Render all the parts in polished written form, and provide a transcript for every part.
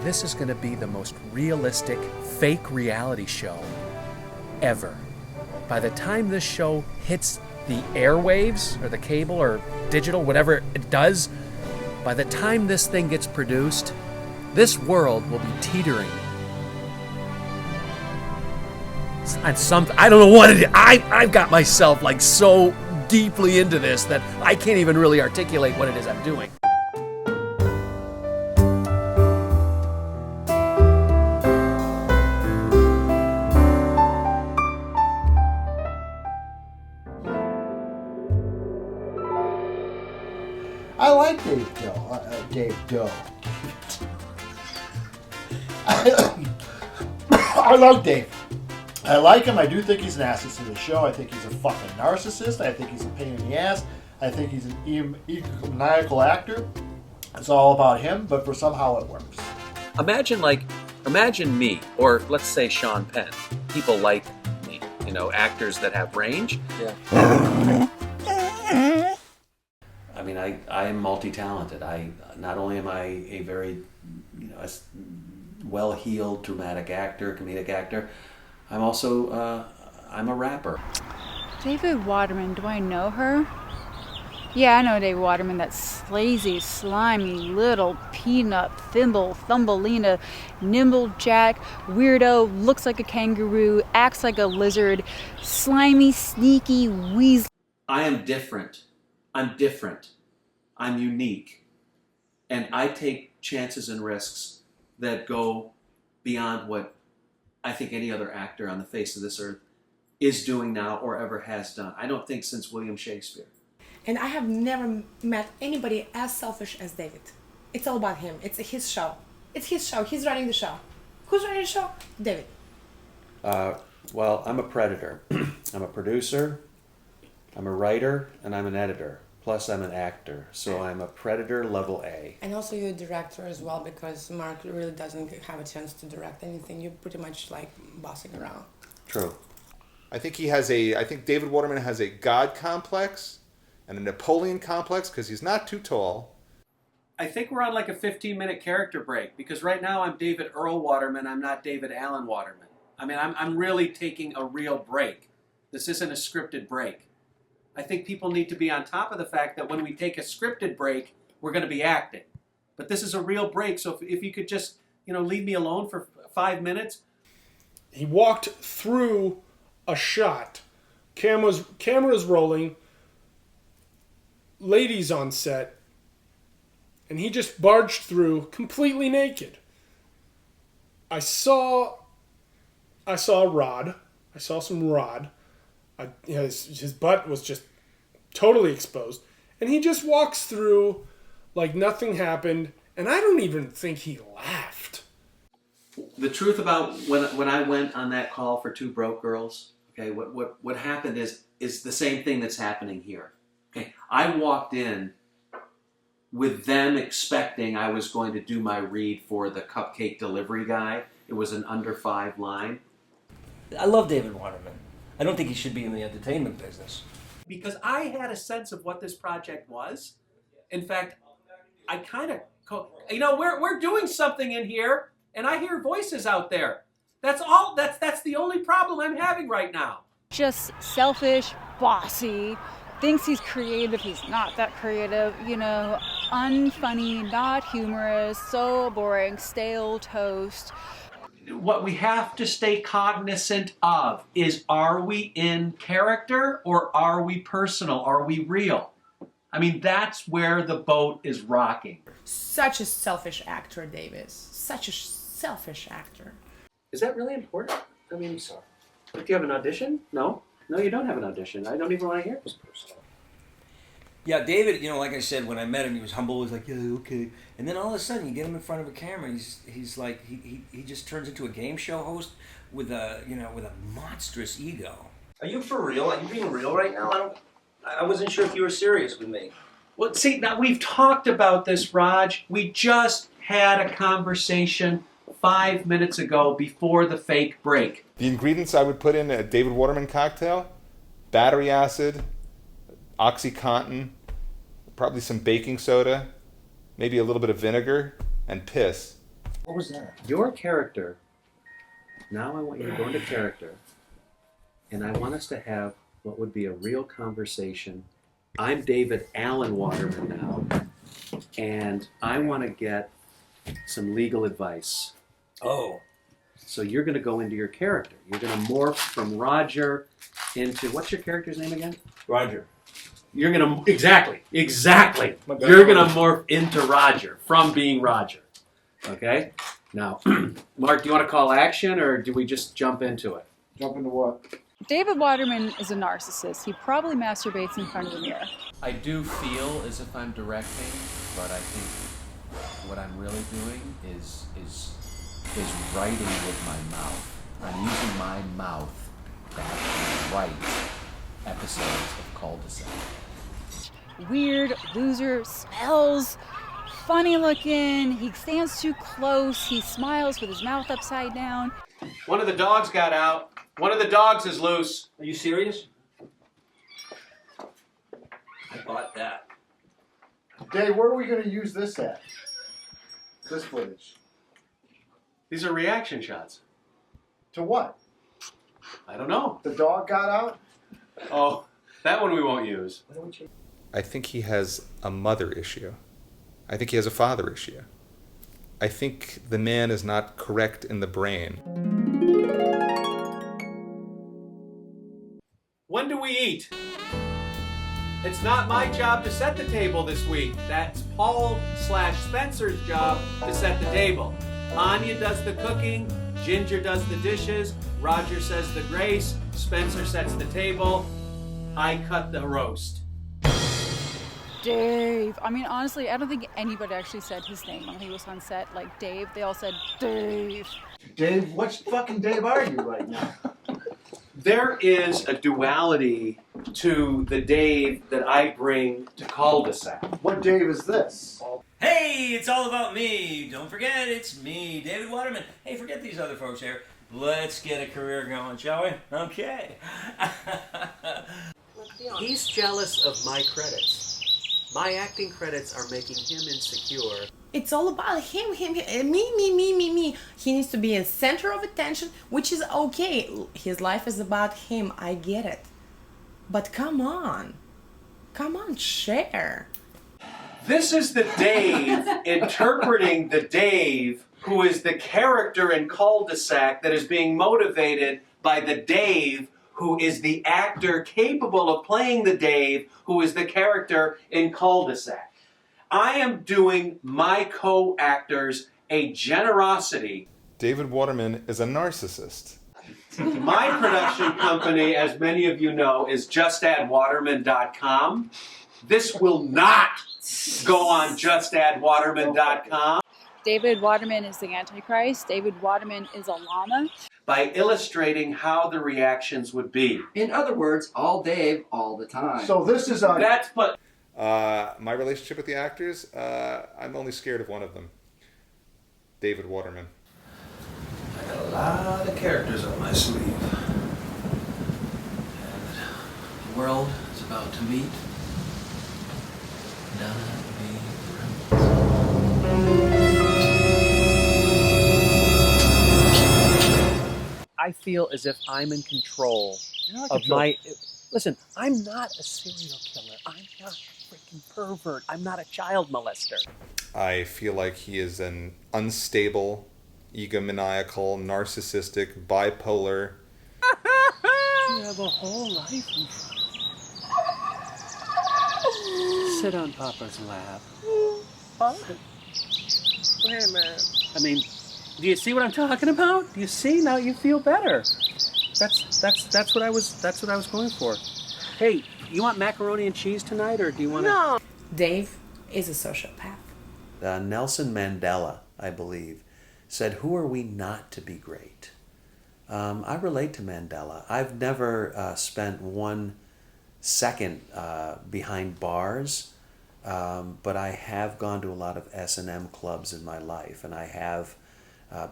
this is going to be the most realistic, fake reality show ever. By the time this show hits the airwaves, or the cable, or digital, whatever it does, by the time this thing gets produced, this world will be teetering on something. I don't know what it is. I've got myself like so deeply into this that I can't even really articulate what it is I'm doing. I like Dave Doe. Dave Doe. I love Dave. I like him. I do think he's an asset to the show. I think he's a fucking narcissist. I think he's a pain in the ass. I think he's an egomaniacal actor. It's all about him, but for somehow it works. Imagine me, or let's say Sean Penn. People like me, actors that have range. Yeah. I mean, I am multi-talented. Not only am I a very, well-heeled dramatic actor, comedic actor, I'm also, I'm a rapper. David Waterman, do I know her? Yeah, I know David Waterman, that slazy, slimy, little peanut, thimble, thumbelina, nimble jack, weirdo, looks like a kangaroo, acts like a lizard, slimy, sneaky, weasel. I am different. I'm different. I'm unique. And I take chances and risks that go beyond what I think any other actor on the face of this earth is doing now or ever has done. I don't think since William Shakespeare. And I have never met anybody as selfish as David. It's all about him. It's his show. It's his show. He's running the show. Who's running the show? David. Well, I'm a predator. I'm a producer, I'm a writer, and I'm an editor. Plus, I'm an actor. So I'm a predator level A. And also you're a director as well, because Mark really doesn't have a chance to direct anything. You're pretty much like bossing around. True. I think David Waterman has a God complex and a Napoleon complex because he's not too tall. I think we're on like a 15-minute character break because right now I'm David Earl Waterman. I'm not David Allen Waterman. I mean, I'm really taking a real break. This isn't a scripted break. I think people need to be on top of the fact that when we take a scripted break, we're going to be acting. But this is a real break, so if you could just, leave me alone for 5 minutes. He walked through a shot. Cameras rolling. Ladies on set. And he just barged through completely naked. I saw rod. I saw some rod. His butt was just totally exposed. And he just walks through like nothing happened. And I don't even think he laughed. The truth about when I went on that call for Two Broke Girls, okay, what happened is the same thing that's happening here. Okay, I walked in with them expecting I was going to do my read for the cupcake delivery guy. It was an under 5 line. I love David Waterman. I don't think he should be in the entertainment business. Because I had a sense of what this project was. In fact, I kind of, we're doing something in here, and I hear voices out there. That's all. That's the only problem I'm having right now. Just selfish, bossy, thinks he's creative, he's not that creative, unfunny, not humorous, so boring, stale toast. What we have to stay cognizant of is, are we in character or are we personal? Are we real? I mean, that's where the boat is rocking. Such a selfish actor, Davis. Such a selfish actor. Is that really important? I mean, sorry. Do you have an audition? No, you don't have an audition. I don't even want to hear this person. Yeah, David, like I said, when I met him, he was humble. He was like, yeah, okay. And then all of a sudden, you get him in front of a camera, he's like, he just turns into a game show host with a monstrous ego. Are you for real? Are you being real right now? I wasn't sure if you were serious with me. Well, see, now we've talked about this, Raj. We just had a conversation 5 minutes ago before the fake break. The ingredients I would put in a David Waterman cocktail: battery acid, OxyContin, probably some baking soda, maybe a little bit of vinegar, and piss. What was that? Your character, now I want you to go into character, and I want us to have what would be a real conversation. I'm David Allen Waterman now, and I want to get some legal advice. Oh. So you're going to go into your character. You're going to morph from Roger into, what's your character's name again? Roger. You're going to, exactly. My bad. You're going to morph into Roger from being Roger. Okay? Now, Mark, do you want to call action or do we just jump into it? Jump into what? David Waterman is a narcissist. He probably masturbates in front of the mirror. I do feel as if I'm directing, but I think what I'm really doing is writing with my mouth. I'm using my mouth to actually write episodes of Cul De Sac. Weird, loser, smells, funny looking, he stands too close, he smiles with his mouth upside down. One of the dogs got out. One of the dogs is loose. Are you serious? I bought that. Dave, where are we going to use this at? This footage. These are reaction shots. To what? I don't know. The dog got out? Oh, that one we won't use. I think he has a mother issue. I think he has a father issue. I think the man is not correct in the brain. When do we eat? It's not my job to set the table this week. That's Paul/Spencer's job to set the table. Anya does the cooking, Ginger does the dishes, Roger says the grace, Spencer sets the table, I cut the roast. Dave. I mean, honestly, I don't think anybody actually said his name when he was on set. Like Dave, they all said Dave. Dave, which fucking Dave are you right now? There is a duality to the Dave that I bring to Cul De Sac. What Dave is this? Hey, it's all about me. Don't forget, it's me, David Waterman. Hey, forget these other folks here. Let's get a career going, shall we? Okay. He's jealous of my credits. My acting credits are making him insecure. It's all about him, me. He needs to be in center of attention, which is okay. His life is about him. I get it. But come on, share. This is the Dave interpreting the Dave who is the character in Cul De Sac that is being motivated by the Dave who is the actor capable of playing the Dave who is the character in Cul De Sac. I am doing my co-actors a generosity. David Waterman is a narcissist. My production company, as many of you know, is justaddwaterman.com. This will not go on justaddwaterman.com. David Waterman is the Antichrist. David Waterman is a llama. By illustrating how the reactions would be. In other words, all Dave, all the time. So this is a... That's but My relationship with the actors, I'm only scared of one of them. David Waterman. I got a lot of characters up my sleeve. And the world is about to meet. Not me. I feel as if I'm in control of my... Listen, I'm not a serial killer. I'm not a freaking pervert. I'm not a child molester. I feel like he is an unstable, egomaniacal, narcissistic, bipolar. You have a whole life in front of you. Sit on Papa's lap. Wait a minute. I mean, do you see what I'm talking about? Do you see? Now you feel better. That's what I was going for. Hey, you want macaroni and cheese tonight, or do you want to? No. Dave is a sociopath. Nelson Mandela, I believe, said, "Who are we not to be great?" I relate to Mandela. I've never spent 1 second behind bars, but I have gone to a lot of S&M clubs in my life, and I have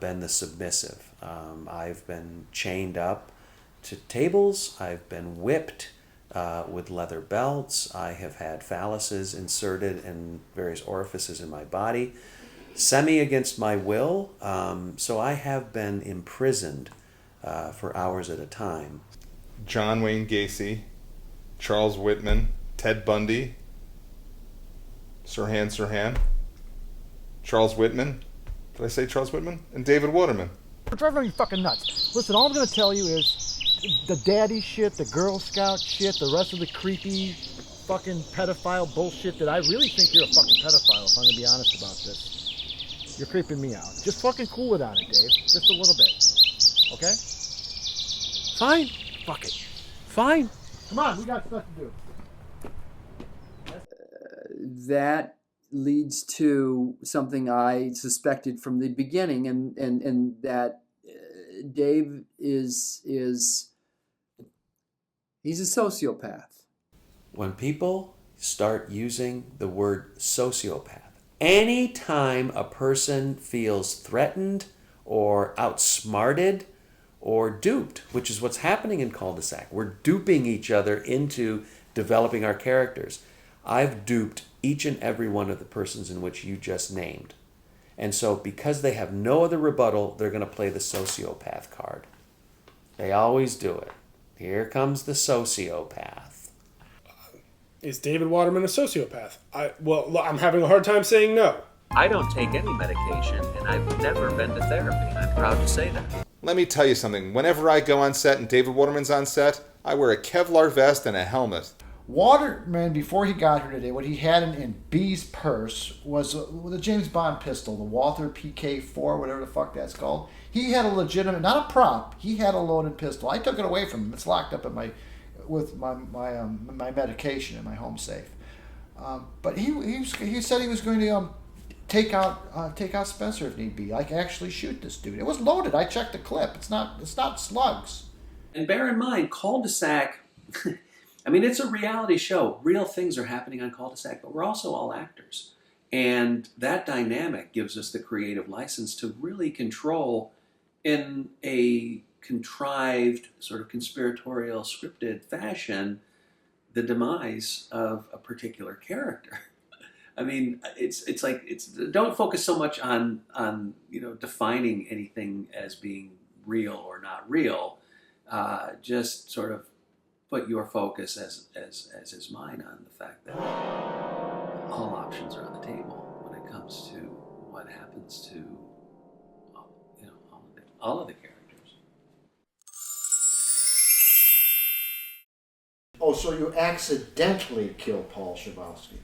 been the submissive. I've been chained up to tables. I've been whipped with leather belts. I have had phalluses inserted in various orifices in my body. semi against my will. So I have been imprisoned for hours at a time. John Wayne Gacy, Charles Whitman, Ted Bundy, Sirhan, Charles Whitman. Did I say Charles Whitman? And David Waterman. We're driving me fucking nuts. Listen, all I'm going to tell you is the daddy shit, the Girl Scout shit, the rest of the creepy fucking pedophile bullshit that I really think you're a fucking pedophile, if I'm going to be honest about this. You're creeping me out. Just fucking cool it on it, Dave. Just a little bit. Okay? Fine. Fuck it. Fine. Come on, we got stuff to do. That leads to something I suspected from the beginning, and that Dave is he's a sociopath. When people start using the word sociopath, anytime a person feels threatened or outsmarted or duped, which is what's happening in Cul De Sac, we're duping each other into developing our characters. I've duped each and every one of the persons in which you just named. And so because they have no other rebuttal, they're going to play the sociopath card. They always do it. Here comes the sociopath. Is David Waterman a sociopath? I'm having a hard time saying no. I don't take any medication, and I've never been to therapy, and I'm proud to say that. Let me tell you something. Whenever I go on set and David Waterman's on set, I wear a Kevlar vest and a helmet. Waterman, before he got here today, what he had in B's purse was the James Bond pistol, the Walther PK-4, whatever the fuck that's called. He had a legitimate, not a prop, he had a loaded pistol. I took it away from him. It's locked up in with my medication in my home safe. But he said he was going to take out Spencer if need be. Like actually shoot this dude. It was loaded. I checked the clip. It's not slugs. And bear in mind, Cul De Sac, I mean, it's a reality show. Real things are happening on Cul De Sac, but we're also all actors. And that dynamic gives us the creative license to really control in a contrived, sort of conspiratorial, scripted fashion the demise of a particular character. I mean, it's like don't focus so much on defining anything as being real or not real. Just sort of put your focus, as is mine, on the fact that all options are on the table when it comes to what happens to all of the characters. Oh, so you accidentally killed Paul Shabowski?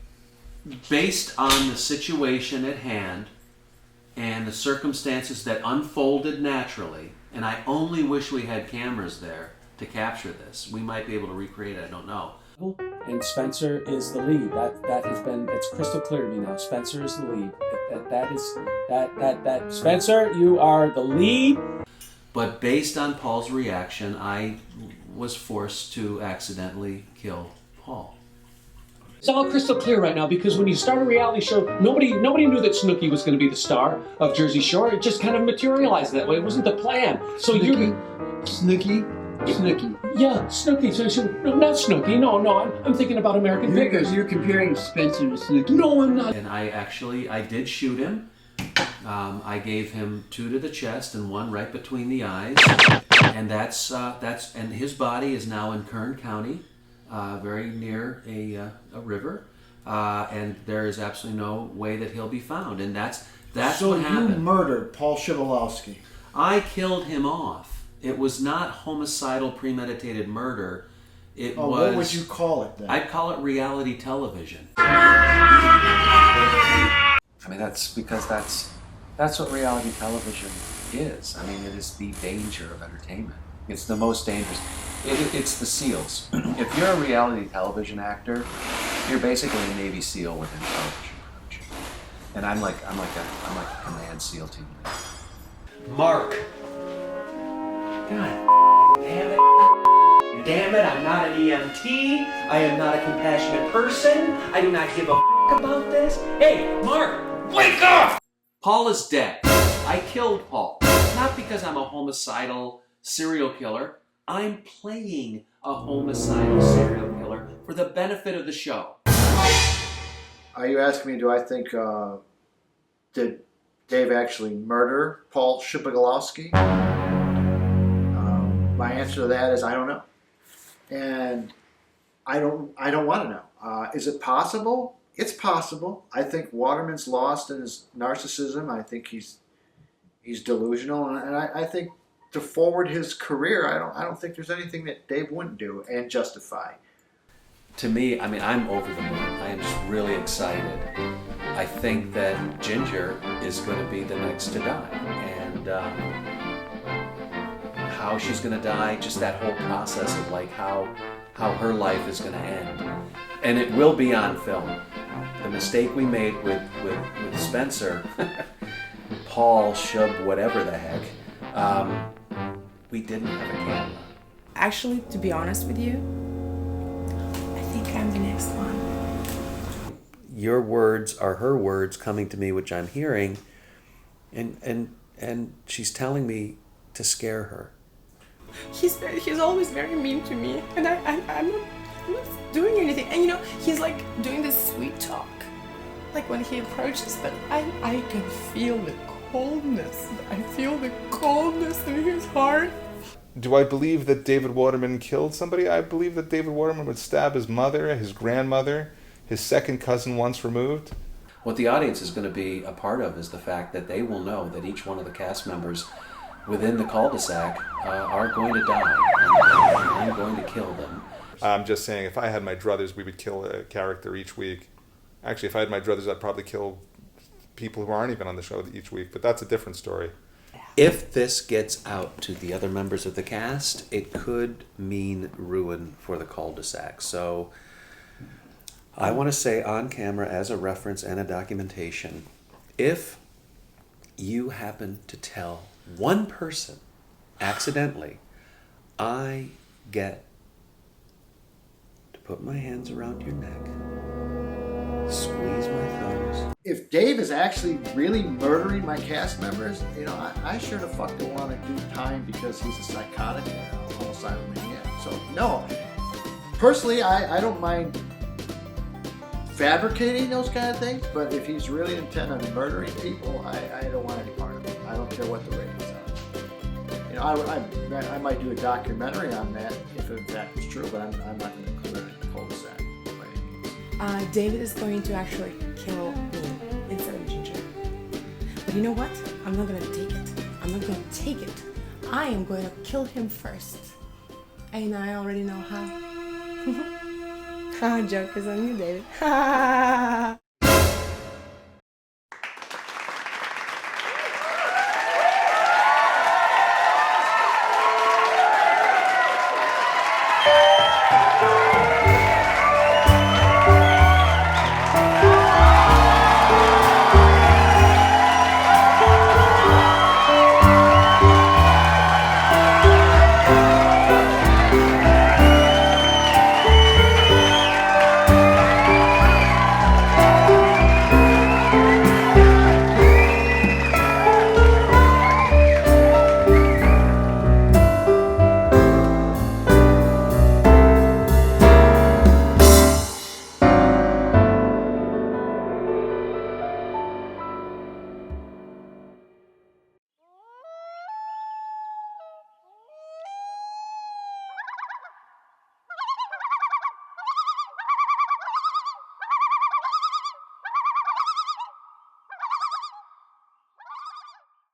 Based on the situation at hand and the circumstances that unfolded naturally, and I only wish we had cameras there to capture this. We might be able to recreate it, I don't know. And Spencer is the lead. It's crystal clear to me now. Spencer is the lead. That Spencer, you are the lead. But based on Paul's reaction, I was forced to accidentally kill Paul. It's all crystal clear right now because when you start a reality show, nobody knew that Snooki was going to be the star of Jersey Shore. It just kind of materialized that way. It wasn't the plan. So Snooki? Yeah, Snooki. No, not Snooki. No. I'm thinking about American Pickers. You're comparing Spencer to Snooki? No, I'm not. And I did shoot him. I gave him 2 to the chest and 1 right between the eyes. And and his body is now in Kern County, very near a river. And there is absolutely no way that he'll be found. And that's what happened. So you murdered Paul Shabowski? I killed him off. It was not homicidal premeditated murder. It was. What would you call it then? I'd call it reality television. I mean, that's what reality television is. I mean, it is the danger of entertainment. It's the most dangerous. It's the SEALs. If you're a reality television actor, you're basically a Navy SEAL within television production. And I'm like a command SEAL team leader. Mark. God damn it. Damn it, I'm not an EMT. I am not a compassionate person. I do not give a about this. Hey, Mark, wake up! Paul is dead. I killed Paul. Not because I'm a homicidal serial killer. I'm playing a homicidal serial killer for the benefit of the show. Are you asking me, do I think that Dave actually murder Paul Shipogalowski? My answer to that is I don't know, and I don't want to know. Is it possible? It's possible. I think Waterman's lost in his narcissism. I think he's delusional, and I think to forward his career, I don't think there's anything that Dave wouldn't do and justify. To me, I mean, I'm over the moon. I am just really excited. I think that Ginger is going to be the next to die, and how she's going to die, just that whole process of like how her life is going to end, and it will be on film. The mistake we made with Spencer, Paul Shub, whatever the heck, we didn't have a camera. Actually, to be honest with you, I think I'm the next one. Your words are her words coming to me, which I'm hearing, and she's telling me to scare her. He's always very mean to me, and I'm not doing anything. And you know, he's like doing this sweet talk, like when he approaches, but I can feel the coldness. I feel the coldness in his heart. Do I believe that David Waterman killed somebody? I believe that David Waterman would stab his mother, his grandmother, his second cousin once removed. What the audience is going to be a part of is the fact that they will know that each one of the cast members within the Cul De Sac are going to die, and I'm going to kill them. I'm just saying, if I had my druthers, we would kill a character each week. Actually, if I had my druthers, I'd probably kill people who aren't even on the show each week, but that's a different story. If this gets out to the other members of the cast, it could mean ruin for the Cul De Sac. So I want to say on camera as a reference and a documentation, if you happen to tell one person accidentally, I get to put my hands around your neck, squeeze my thumbs. If Dave is actually really murdering my cast members, you know, I sure the fuck don't want to do time because he's a psychotic and homicidal maniac. So no, personally, I don't mind fabricating those kind of things, but if he's really intent on murdering people, I don't want any part of it. I don't care what the ratings are. You know, I might do a documentary on that if in fact it's true, but I'm not going to include it in the Cul De Sac by any means. David is going to actually kill me instead of Ginger. But you know what? I'm not going to take it. I'm not going to take it. I am going to kill him first. And I already know how. Joke is on you, David.